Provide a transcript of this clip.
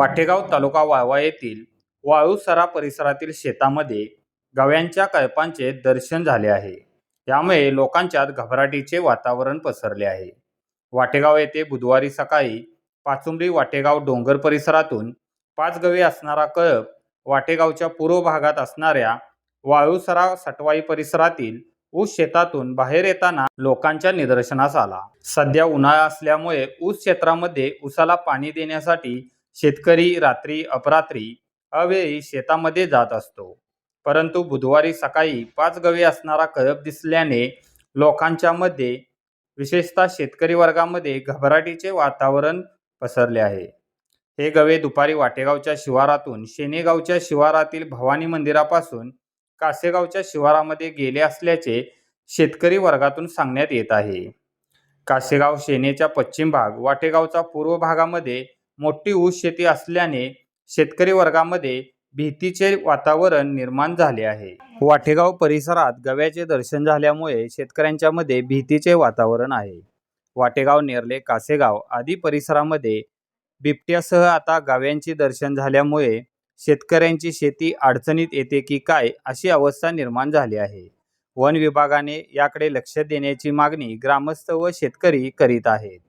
वाटेगाव तालुका वाळवा येथील वाळूसरा परिसरातील शेतामध्ये गव्यांच्या कळपांचे दर्शन झाले आहे. यामुळे लोकांच्यात घबराटीचे वातावरण पसरले आहे. वाटेगाव येथे बुधवारी सकाळी पाचुंबरी वाटेगाव डोंगर परिसरातून 5 गवे असणारा कळप वाटेगावच्या पूर्व भागात असणाऱ्या वाळूसरा सटवाई परिसरातील ऊस शेतातून बाहेर येताना लोकांच्या निदर्शनास आला. सध्या उन्हाळा असल्यामुळे ऊस क्षेत्रामध्ये ऊसाला पाणी देण्यासाठी शेतकरी रात्री अपरात्री अवेळी शेतामध्ये जात असतो. परंतु बुधवारी सकाळी 5 गवे असणारा कळप दिसल्याने लोकांच्या मध्ये, विशेषतः शेतकरी वर्गामध्ये घबराटीचे वातावरण पसरले आहे. हे गवे दुपारी वाटेगावच्या शिवारातून शेनेगावच्या शिवारातील भवानी मंदिरापासून कासेगावच्या शिवारामध्ये गेले असल्याचे शेतकरी वर्गातून सांगण्यात येत आहे. कासेगाव शेनेच्या पश्चिम भाग, वाटेगावचा पूर्व भागामध्ये मोठी ऊस शेती असल्याने शेतकरी वर्गामध्ये भीतीचे वातावरण निर्माण झाले आहे. वाटेगाव परिसरात गव्याचे दर्शन झाल्यामुळे शेतकऱ्यांच्या मध्ये भीतीचे वातावरण आहे. वाटेगाव, नेरले, कासेगाव आदी परिसरामध्ये बिबट्यासह आता गव्यांचे दर्शन झाल्यामुळे शेतकऱ्यांची शेती अडचणीत येते की काय अशी अवस्था निर्माण झाली आहे. वन विभागाने याकडे लक्ष देण्याची मागणी ग्रामस्थ व शेतकरी करीत आहेत.